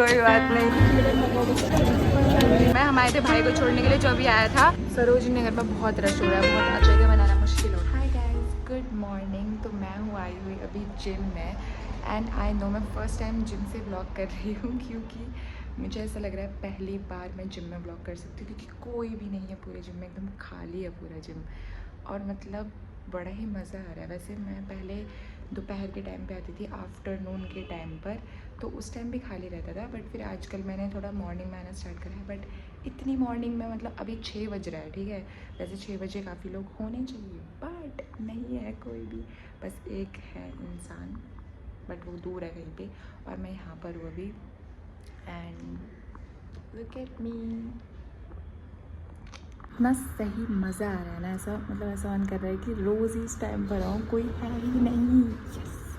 कोई बात नहीं। मैं हमारे थे भाई को छोड़ने के लिए जो अभी आया था। सरोजनी नगर में बहुत रश हो रहा है, बहुत जगह बनाना मुश्किल हो। Hi guys, good morning. तो मैं हूँ आई हुई अभी जिम में एंड आई नो मैं फ़र्स्ट टाइम जिम से ब्लॉग कर रही हूँ क्योंकि मुझे ऐसा लग रहा है पहली बार मैं जिम में ब्लॉग कर सकती हूँ क्योंकि कोई भी नहीं है पूरे जिम में, एकदम खाली है पूरा जिम और मतलब बड़ा ही मज़ा आ रहा है। वैसे मैं पहले दोपहर के टाइम पे आती थी, आफ्टरनून के टाइम पर, तो उस टाइम भी खाली रहता था, बट फिर आजकल मैंने थोड़ा मॉर्निंग में आना स्टार्ट करा है। बट इतनी मॉर्निंग में मतलब अभी 6 बज रहा है, ठीक है, वैसे 6 बजे काफ़ी लोग होने चाहिए बट नहीं है कोई भी, बस एक है इंसान, बट वो दूर है कहीं पे और मैं यहाँ पर हूँ अभी एंड लुक एट मी। इतना सही मज़ा आ रहा है ना, ऐसा मतलब ऐसा मन कर रहा है कि रोज़ ही इस टाइम पर आऊँ, कोई है ही नहीं। यस,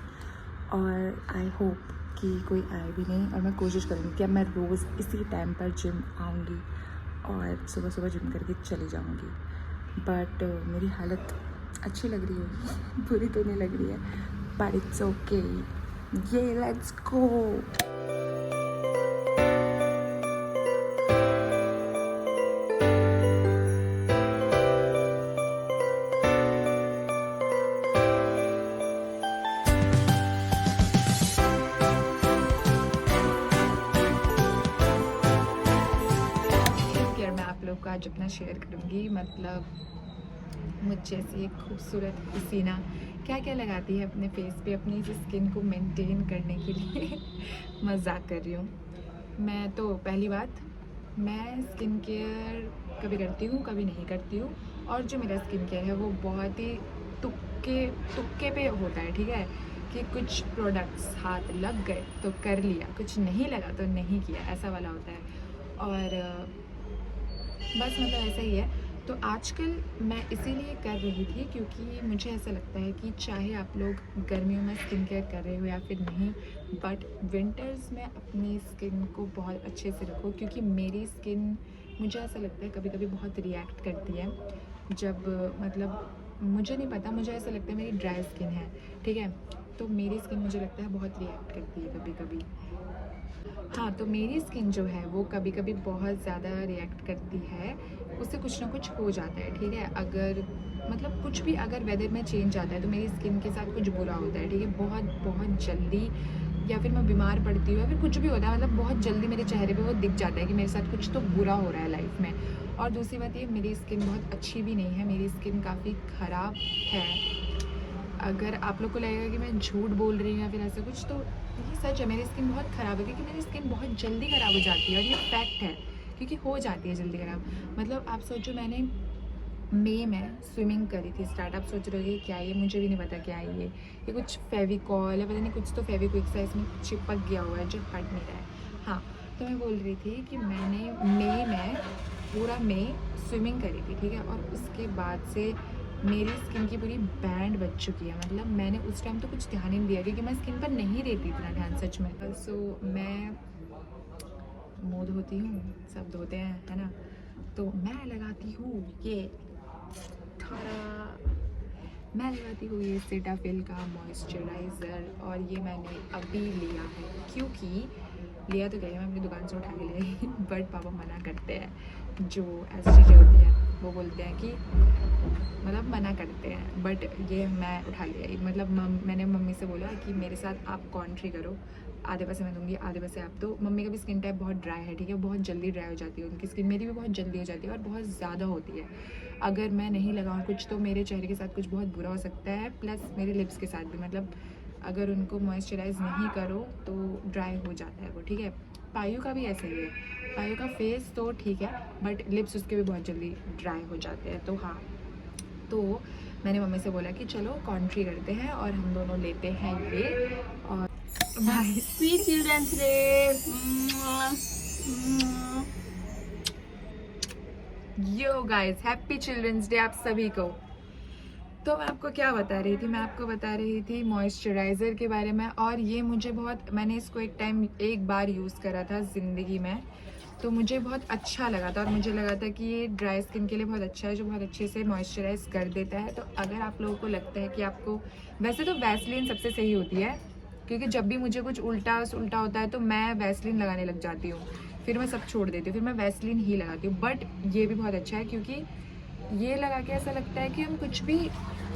और आई होप कि कोई आए भी नहीं और मैं कोशिश करूँगी कि अब मैं रोज़ इसी टाइम पर जिम आऊँगी और सुबह सुबह जिम करके चली जाऊँगी। बट मेरी हालत अच्छी लग रही है बुरी तो नहीं लग रही है, बट इट्स ओके, ये लेट्स गो। मैं आप लोग को आज अपना शेयर करूँगी, मतलब मुझ जैसी एक खूबसूरत हसीना क्या क्या लगाती है अपने फेस पे अपनी इस स्किन को मेंटेन करने के लिए। मजाक कर रही हूँ मैं। तो पहली बात, मैं स्किन केयर कभी करती हूँ कभी नहीं करती हूँ, और जो मेरा स्किन केयर है वो बहुत ही तुक्के तुक्के पे होता है, ठीक है, कि कुछ प्रोडक्ट्स हाथ लग गए तो कर लिया, कुछ नहीं लगा तो नहीं किया, ऐसा वाला होता है। और बस मतलब ऐसा ही है। तो आजकल मैं इसीलिए कर रही थी क्योंकि मुझे ऐसा लगता है कि चाहे आप लोग गर्मियों में स्किन केयर कर रहे हो या फिर नहीं, बट विंटर्स में अपनी स्किन को बहुत अच्छे से रखो, क्योंकि मेरी स्किन मुझे ऐसा लगता है कभी कभी बहुत रिएक्ट करती है जब मतलब मुझे नहीं पता, मुझे ऐसा लगता है मेरी ड्राई स्किन है, ठीक है, तो मेरी स्किन मुझे लगता है बहुत रिएक्ट करती है कभी कभी। हाँ, तो मेरी स्किन जो है वो कभी कभी बहुत ज़्यादा रिएक्ट करती है, उससे कुछ ना कुछ हो जाता है, ठीक है, अगर मतलब कुछ भी अगर वेदर में चेंज आता है तो मेरी स्किन के साथ कुछ बुरा होता है, ठीक है, बहुत बहुत जल्दी, या फिर मैं बीमार पड़ती हूँ या फिर कुछ भी होता है, मतलब बहुत जल्दी मेरे चेहरे पे वो दिख जाता है कि मेरे साथ कुछ तो बुरा हो रहा है लाइफ में। और दूसरी बात ये, मेरी स्किन बहुत अच्छी भी नहीं है, मेरी स्किन काफ़ी ख़राब है। अगर आप लोग को लगेगा कि मैं झूठ बोल रही हूँ या फिर ऐसा कुछ, तो ये सच है, मेरी स्किन बहुत ख़राब है, क्योंकि मेरी स्किन बहुत जल्दी ख़राब हो जाती है और ये फैक्ट है, क्योंकि हो जाती है जल्दी ख़राब। मतलब आप सोचो, मैंने मई में स्विमिंग करी थी स्टार्ट, आप सोच रहे हो क्या ये, मुझे भी नहीं पता क्या है ये कुछ फेविकॉल है, पता नहीं कुछ तो फेविक्विक सा इसमें चिपक गया हुआ है जो हट नहीं रहा है। हाँ, तो मैं बोल रही थी कि मैंने मई में पूरा मई स्विमिंग करी थी, ठीक है, और उसके बाद से मेरी स्किन की पूरी बैंड बच चुकी है। मतलब मैंने उस टाइम तो कुछ ध्यान ही नहीं दिया क्योंकि मैं स्किन पर नहीं देती इतना ध्यान सच में। सो मैं मुँह धोती हूँ, सब धोते हैं, है ना, तो मैं लगाती हूँ ये मैं लगाती हूँ ये सेटाफिल का मॉइस्चराइज़र, और ये मैंने अभी लिया है, क्योंकि लिया तो गया मैं अपनी दुकान से उठा के ले आई बट पापा मना करते हैं, जो ऐसी चीज़ें होती हैं वो बोलते हैं कि मतलब मना करते हैं, बट ये मैं उठा ले आई। मतलब मैंने मम्मी से बोला कि मेरे साथ आप कॉन्ट्री करो, आधे पैसे मैं दूंगी आधे पैसे आप दो। मम्मी का भी स्किन टाइप बहुत ड्राई है, ठीक है, बहुत जल्दी ड्राई हो जाती है उनकी स्किन, मेरी भी बहुत जल्दी हो जाती है और बहुत ज़्यादा होती है। अगर मैं नहीं लगाऊँ कुछ तो मेरे चेहरे के साथ कुछ बहुत बुरा हो सकता है, प्लस मेरे लिप्स के साथ भी, मतलब अगर उनको मॉइस्चराइज़ नहीं करो तो ड्राई हो जाता है वो, ठीक है। पायु का भी ऐसा ही है, पायु का फेस तो ठीक है बट लिप्स उसके भी बहुत जल्दी ड्राई हो जाते हैं। तो हाँ, तो मैंने मम्मी से बोला कि चलो कॉन्ट्री करते हैं और हम दोनों लेते हैं ये। और भाई sweet children's day. Yo guys, happy children's day आप सभी को। तो मैं आपको क्या बता रही थी, मैं आपको बता रही थी मॉइस्चराइज़र के बारे में, और ये मुझे बहुत, मैंने इसको एक बार यूज़ करा था ज़िंदगी में, तो मुझे बहुत अच्छा लगा था और मुझे लगा था कि ये ड्राई स्किन के लिए बहुत अच्छा है, जो बहुत अच्छे से मॉइस्चराइज़ कर देता है। तो अगर आप लोगों को लगता है कि आपको, वैसे तो वैसलीन सबसे सही होती है क्योंकि जब भी मुझे कुछ उल्टा उल्टा होता है तो मैं वैसलीन लगाने लग जाती हूँ, फिर मैं सब छोड़ देती हूँ, फिर मैं वैसलीन ही लगाती हूँ। बट ये भी बहुत अच्छा है क्योंकि ये लगा के ऐसा लगता है कि हम कुछ भी,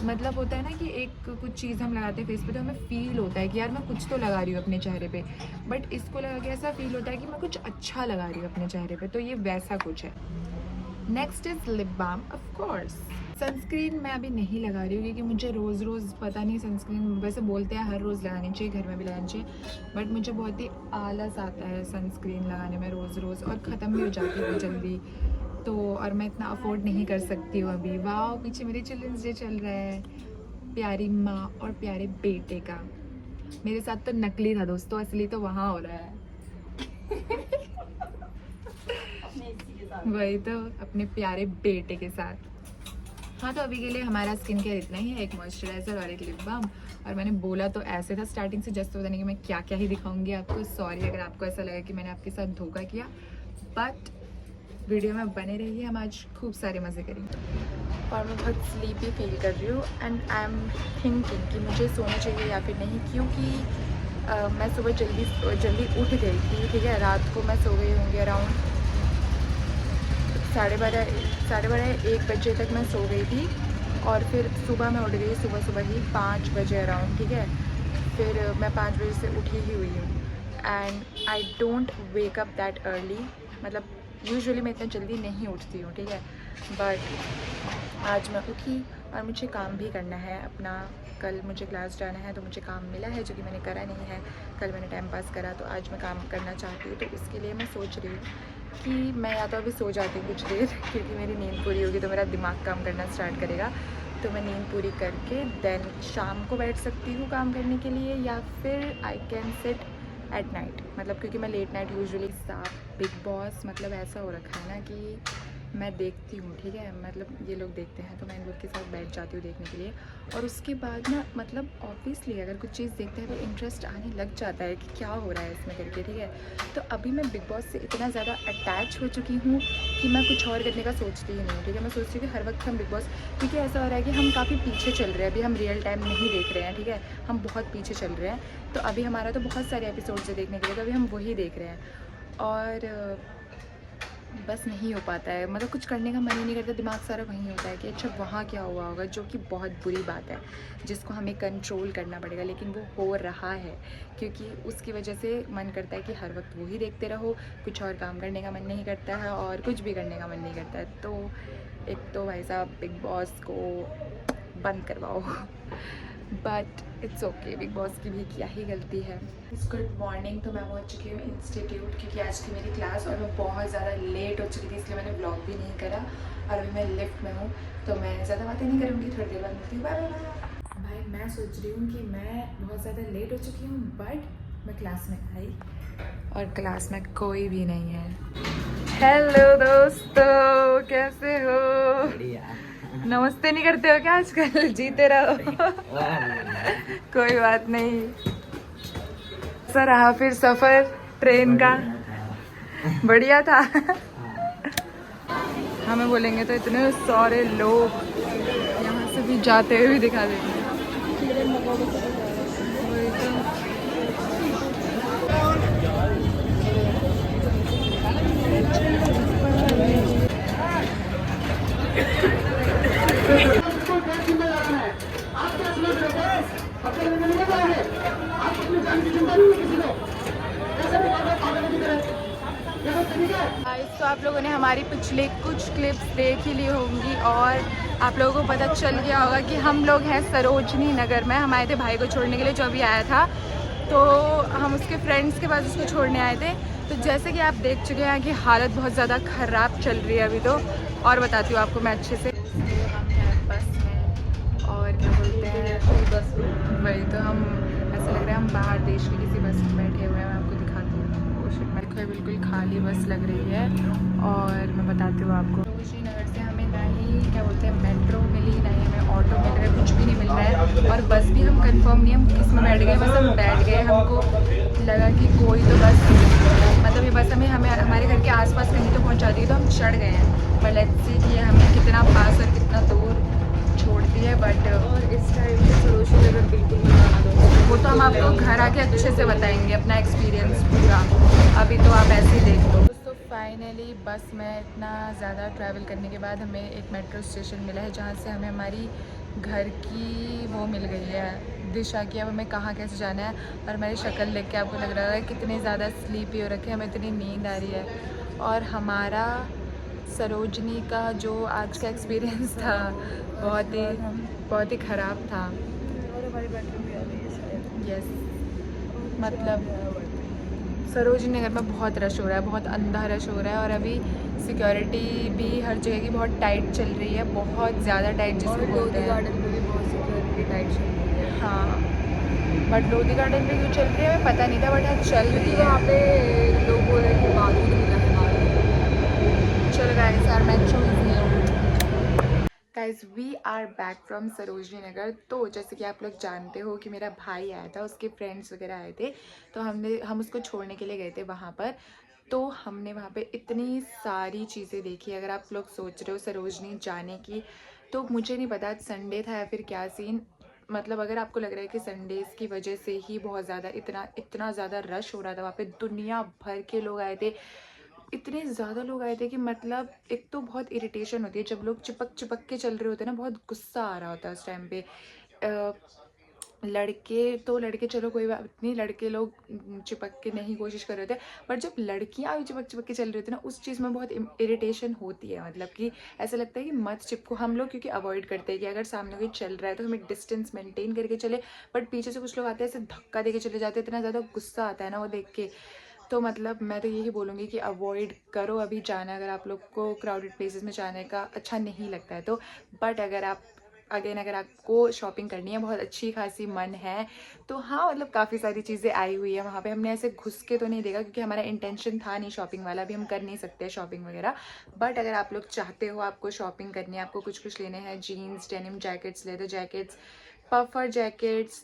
मतलब होता है ना कि एक कुछ चीज़ हम लगाते हैं फेस पे तो हमें फील होता है कि यार मैं कुछ तो लगा रही हूँ अपने चेहरे पे, बट इसको लगा के ऐसा फील होता है कि मैं कुछ अच्छा लगा रही हूँ अपने चेहरे पे। तो ये वैसा कुछ है। Next is lip balm. Of course sunscreen मैं अभी नहीं लगा रही हूँ क्योंकि मुझे रोज़ रोज़ पता नहीं, सनस्क्रीन वैसे बोलते हैं हर रोज़ लगानी चाहिए, घर में भी लगानी चाहिए, बट मुझे बहुत ही आलस आता है सनस्क्रीन लगाने में रोज़ रोज़, और ख़त्म भी हो जाती है जल्दी तो, और मैं इतना अफोर्ड नहीं कर सकती हूँ अभी। वाह, पीछे मेरे चिल्ड्रंस डे चल रहा है, प्यारी माँ और प्यारे बेटे का। मेरे साथ तो नकली था दोस्तों, असली तो वहाँ हो रहा है। वही तो, अपने प्यारे बेटे के साथ। हाँ, तो अभी के लिए हमारा स्किन केयर इतना ही है, एक मॉइस्चराइज़र और एक लिप बाम। और मैंने बोला तो ऐसे था स्टार्टिंग से, जस्ट पता नहीं कि मैं क्या क्या ही दिखाऊंगी आपको। सॉरी अगर आपको ऐसा लगा कि मैंने आपके साथ धोखा किया, बट वीडियो में बने रहिए, हम आज खूब सारे मज़े करेंगे। और मैं बहुत स्लीपी फील कर रही हूँ एंड आई एम थिंकिंग कि मुझे सोना चाहिए या फिर नहीं, क्योंकि मैं सुबह जल्दी उठ गई थी, ठीक है। रात को मैं सो गई होंगी अराउंड 12:30 1 बजे तक मैं सो गई थी, और फिर सुबह मैं उठ गई सुबह ही 5 बजे अराउंड, ठीक है। फिर मैं 5 बजे से उठी ही हुई हूँ and I don't wake up that early, मतलब यूजुअली मैं इतना जल्दी नहीं उठती हूँ, ठीक है। बट आज मैं उठी और मुझे काम भी करना है अपना। कल मुझे क्लास जाना है तो मुझे काम मिला है जो कि मैंने करा नहीं है। कल मैंने टाइम पास करा, तो आज मैं काम करना चाहती हूँ। तो इसके लिए मैं सोच रही हूँ कि मैं या तो अभी सो जाती हूँ कुछ देर क्योंकि मेरी नींद पूरी होगी तो मेरा दिमाग काम करना स्टार्ट करेगा। तो मैं नींद पूरी करके देन शाम को बैठ सकती हूँ काम करने के लिए, या फिर I can sit at night, मतलब क्योंकि मैं late night usually. Bigg Boss मतलब ऐसा हो रखा है ना कि मैं देखती हूँ, ठीक है, मतलब ये लोग देखते हैं तो मैं इन लोग के साथ बैठ जाती हूँ देखने के लिए। और उसके बाद ना, मतलब ऑब्वियसली अगर कुछ चीज़ देखते हैं तो इंटरेस्ट आने लग जाता है कि क्या हो रहा है इसमें करके, ठीक है। तो अभी मैं बिग बॉस से इतना ज़्यादा अटैच हो चुकी हूँ कि मैं कुछ और करने का सोचती ही नहीं, ठीक है। मैं सोचती हूँ कि हर वक्त हम बिग बॉस, क्योंकि ऐसा हो रहा है कि हम काफ़ी पीछे चल रहे हैं, अभी हम रियल टाइम नहीं देख रहे हैं, ठीक है, हम बहुत पीछे चल रहे हैं। तो अभी हमारा तो बहुत सारे एपिसोड्स है देखने के लिए, तो अभी हम वही देख रहे हैं और बस नहीं हो पाता है, मतलब कुछ करने का मन ही नहीं करता, दिमाग सारा वहीं होता है कि अच्छा वहाँ क्या हुआ होगा, जो कि बहुत बुरी बात है जिसको हमें कंट्रोल करना पड़ेगा, लेकिन वो हो रहा है क्योंकि उसकी वजह से मन करता है कि हर वक्त वही देखते रहो, कुछ और काम करने का मन नहीं करता है और कुछ भी करने का मन नहीं करता है। तो एक तो भाई साहब बिग बॉस को बंद करवाओ, but it's okay, big boss की भी क्या ही गलती है। Good morning. तो मैं पहुंच चुकी हूँ इंस्टीट्यूट क्योंकि आज थी मेरी क्लास और मैं बहुत ज़्यादा लेट हो चुकी थी, इसलिए मैंने ब्लॉग भी नहीं करा। और अभी मैं लिफ्ट में हूँ तो मैं ज़्यादा बातें नहीं करूँगी, थोड़ी देर बाद मिलती हूँ, बाय बाय। भाई मैं सोच रही हूँ कि मैं बहुत ज़्यादा लेट हो चुकी हूँ, बट मैं क्लास में आई और क्लास में कोई भी नहीं है। हेलो दोस्तों, कैसे हो? नमस्ते नहीं करते हो क्या आजकल? जीते रहो। कोई बात नहीं। सर रहा फिर सफर ट्रेन का? बढ़िया था। हमें बोलेंगे तो इतने सारे लोग यहाँ से भी जाते हुए भी दिखा देंगे। तो आप लोगों ने हमारी पिछले कुछ क्लिप्स देख ही ली होंगी और आप लोगों को पता चल गया होगा कि हम लोग हैं सरोजनी नगर में। हम आए थे भाई को छोड़ने के लिए, जो अभी आया था, तो हम उसके फ्रेंड्स के पास उसको छोड़ने आए थे। तो जैसे कि आप देख चुके हैं कि हालत बहुत ज़्यादा ख़राब चल रही है अभी तो, और बताती हूँ आपको मैं अच्छे से। हम हैं बस में और क्या बोलते हैं, बस वही तो, हम ऐसा लग रहा है हम बाहर देश की किसी बस में बैठे हुए हैं। मैं आपको दिखाती हूँ, देखो बिल्कुल खाली बस लग रही है। और मैं बताती हूँ आपको, सरोजनी नगर से हमें ना ही क्या बोलते हैं मेट्रो मिली, ना ही हमें ऑटो मिल रहा है, कुछ भी नहीं मिल रहा है। और बस भी हम कंफर्म नहीं हम किस में बैठ गए, बस हम बैठ गए, हमको लगा कि कोई तो बस, मतलब ये बस हमें हमारे घर के आसपास कहीं तो पहुँचा दी, तो हम चढ़ गए हैं। पर लेट्स सी कि हमें कितना पास और कितना दूर छोड़ती है। बट और इस टाइम पे सरोजनी नगर बिल्कुल नहीं आना दोस्तों, वो तो हम आपको घर आके अच्छे से बताएंगे अपना एक्सपीरियंस पूरा, अभी तो आप ऐसे ही देख लो। तो फाइनली बस में इतना ज़्यादा ट्रैवल करने के बाद हमें एक मेट्रो स्टेशन मिला है जहाँ से हमें हमारी घर की वो मिल गई है, दिशा की, अब हमें कहाँ कैसे जाना है। और हमारी शक्ल देख के आपको लग रहा है कितने ज़्यादा स्लीपी हो रखे हैं, हमें इतनी नींद आ रही है। और हमारा सरोजनी का जो आज का एक्सपीरियंस था बहुत ही ख़राब था। और हमारी बैटरी भी आ रही है शायद। यस, मतलब सरोजनी नगर में बहुत रश हो रहा है, बहुत अंधा रश हो रहा है। और अभी सिक्योरिटी भी हर जगह की बहुत टाइट चल रही है, बहुत ज़्यादा टाइट जिसको बोलते हैं। गार्डन में भी बहुत सिक्योरिटी टाइट चल रही है। हाँ, बट लोधी गार्डन पे क्यों चल रही है हमें पता नहीं था, बट हाँ चल रही क्योंकि है। वहाँ पे लोग बोल रहे हैं कि बारूद मिला है बारूद। चलो गाइस, यार metro is here. Guys we are back from Sarojini Nagar. तो जैसे कि आप लोग जानते हो कि मेरा भाई आया था, उसके फ्रेंड्स वगैरह आए थे, तो हम उसको छोड़ने के लिए गए थे वहाँ पर। तो हमने वहाँ पे इतनी सारी चीज़ें देखी। अगर आप लोग सोच रहे हो सरोजनी जाने की, तो मुझे नहीं पता संडे था या फिर क्या सीन, मतलब अगर आपको लग रहा है कि संडेज़ की वजह से ही बहुत ज़्यादा इतना ज़्यादा रश हो रहा था वहाँ पे, दुनिया भर के लोग आए थे, इतने ज़्यादा लोग आए थे कि मतलब एक तो बहुत इरिटेशन होती है जब लोग चिपक चिपक के चल रहे होते हैं ना, बहुत गुस्सा आ रहा होता है उस टाइम पे। लड़के चलो कोई बात नहीं, लड़के लोग चिपक के नहीं कोशिश कर रहे थे, बट जब लड़कियां भी चिपक चिपक के चल रही होती है ना, उस चीज़ में बहुत इरिटेशन होती है। मतलब कि ऐसा लगता है कि मत चिपको। हम लोग क्योंकि अवॉइड करते हैं कि अगर सामने कोई चल रहा है तो हम एक डिस्टेंस मेंटेन करके चले, बट पीछे से कुछ लोग आते हैं ऐसे धक्का दे के चले जाते हैं, इतना ज़्यादा गुस्सा आता है ना वो देख के। तो मतलब मैं तो यही बोलूँगी कि अवॉइड करो अभी जाना, अगर आप लोग को क्राउडेड प्लेसेस में जाने का अच्छा नहीं लगता है तो। बट अगर आपको शॉपिंग करनी है, बहुत अच्छी खासी मन है, तो हाँ मतलब काफ़ी सारी चीज़ें आई हुई है वहाँ पे। हमने ऐसे घुस के तो नहीं देखा क्योंकि हमारा इंटेंशन था नहीं शॉपिंग वाला, भी हम कर नहीं सकते शॉपिंग वगैरह। बट अगर आप लोग चाहते हो, आपको शॉपिंग करनी है, आपको कुछ लेने हैं, jeans, denim jackets, leather jackets, puffer jackets,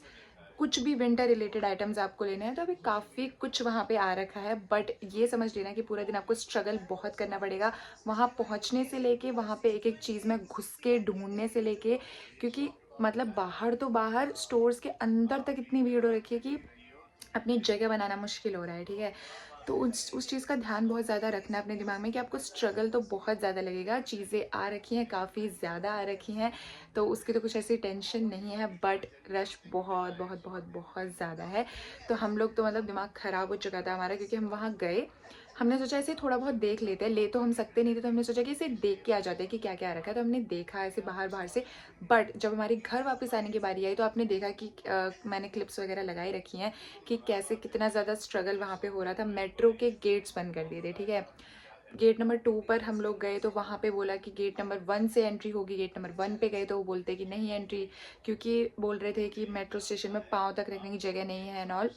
कुछ भी विंटर रिलेटेड आइटम्स आपको लेने हैं, तो अभी काफ़ी कुछ वहाँ पे आ रखा है। बट ये समझ लेना कि पूरा दिन आपको स्ट्रगल बहुत करना पड़ेगा वहाँ पहुँचने से लेके वहाँ पे एक एक चीज़ में घुस के ढूंढने से लेके, क्योंकि मतलब बाहर तो बाहर, स्टोर्स के अंदर तक इतनी भीड़ हो रखी है कि अपनी जगह बनाना मुश्किल हो रहा है। ठीक है, तो उस चीज़ का ध्यान बहुत ज़्यादा रखना अपने दिमाग में कि आपको स्ट्रगल तो बहुत ज़्यादा लगेगा। चीज़ें आ रखी हैं, काफ़ी ज़्यादा आ रखी हैं, तो उसकी तो कुछ ऐसी टेंशन नहीं है, बट रश बहुत बहुत बहुत बहुत ज़्यादा है। तो हम लोग तो मतलब दिमाग ख़राब हो चुका था हमारा, क्योंकि हम वहाँ गए, हमने सोचा ऐसे थोड़ा बहुत देख लेते हैं, ले तो हम सकते नहीं थे, तो हमने सोचा कि इसे देख के आ जाते हैं कि क्या क्या रखा है। तो हमने देखा ऐसे बाहर से, बट जब हमारी घर वापस आने की बारी आई तो आपने देखा कि मैंने क्लिप्स वगैरह लगाई रखी हैं कि कैसे कितना ज़्यादा स्ट्रगल वहाँ पे हो रहा था। मेट्रो के गेट्स बंद कर दिए थे। ठीक है, गेट नंबर 2 पर हम लोग गए तो वहाँ पे बोला कि गेट नंबर 1 से एंट्री होगी। गेट नंबर 1 पे गए तो वो बोलते कि नहीं एंट्री, क्योंकि बोल रहे थे कि मेट्रो स्टेशन में पाँव तक रखने की जगह नहीं है एंड ऑल,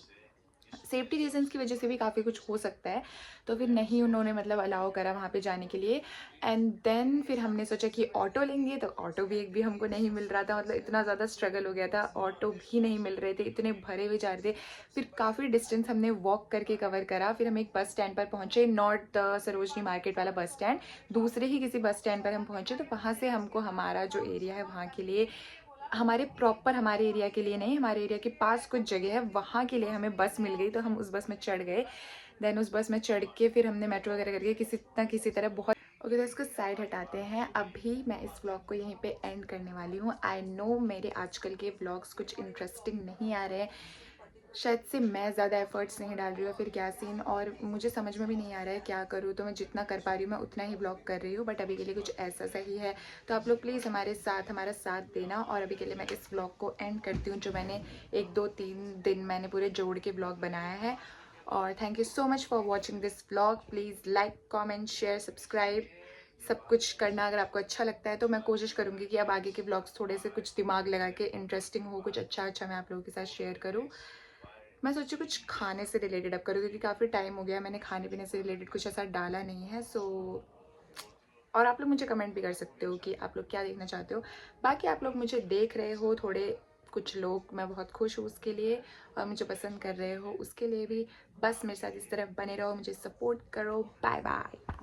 सेफ्टी रीजंस की वजह से भी काफ़ी कुछ हो सकता है। तो फिर नहीं उन्होंने मतलब अलाउ करा वहाँ पे जाने के लिए। एंड देन फिर हमने सोचा कि ऑटो लेंगे, तो ऑटो भी हमको नहीं मिल रहा था। मतलब इतना ज़्यादा स्ट्रगल हो गया था, ऑटो भी नहीं मिल रहे थे, इतने भरे हुए जा रहे थे। फिर काफ़ी डिस्टेंस हमने वॉक करके कवर करा। फिर हम एक बस स्टैंड पर पहुँचे, नॉट द सरोजनी मार्केट वाला बस स्टैंड, दूसरे ही किसी बस स्टैंड पर हम पहुँचे। तो वहाँ से हमको हमारा जो एरिया है वहाँ के लिए, हमारे एरिया के लिए नहीं, हमारे एरिया के पास कुछ जगह है वहाँ के लिए हमें बस मिल गई। तो हम उस बस में चढ़ गए। देन उस बस में चढ़ के फिर हमने मेट्रो वगैरह करके किसी तरह बहुत ओके। तो इसको साइड हटाते हैं। अभी मैं इस व्लॉग को यहीं पे एंड करने वाली हूँ। आई नो मेरे आजकल के व्लॉग्स कुछ इंटरेस्टिंग नहीं आ रहे हैं, शायद से मैं ज़्यादा एफर्ट्स नहीं डाल रही हूँ, फिर क्या सीन, और मुझे समझ में भी नहीं आ रहा है क्या करूँ। तो मैं जितना कर पा रही हूँ मैं उतना ही ब्लॉग कर रही हूँ, बट अभी के लिए कुछ ऐसा सही है। तो आप लोग प्लीज़ हमारा साथ देना। और अभी के लिए मैं इस ब्लॉग को एंड करती हूँ, जो मैंने 1 2 3 दिन मैंने पूरे जोड़ के ब्लॉग बनाया है। और thank you so much for watching this blog. Please like, comment, share, subscribe सब कुछ करना अगर आपको अच्छा लगता है। तो मैं कोशिश करूँगी कि अब आगे के ब्लॉग्स थोड़े से कुछ दिमाग लगा के इंटरेस्टिंग हो, कुछ अच्छा मैं आप लोगों के साथ शेयर करूँ। मैं सोची कुछ खाने से रिलेटेड अब करूँ, क्योंकि काफ़ी टाइम हो गया मैंने खाने पीने से रिलेटेड कुछ ऐसा डाला नहीं है। सो और आप लोग मुझे कमेंट भी कर सकते हो कि आप लोग क्या देखना चाहते हो। बाकी आप लोग मुझे देख रहे हो थोड़े कुछ लोग, मैं बहुत खुश हूँ उसके लिए, और मुझे पसंद कर रहे हो उसके लिए भी। बस मेरे साथ इस तरह बने रहो, मुझे सपोर्ट करो। Bye bye.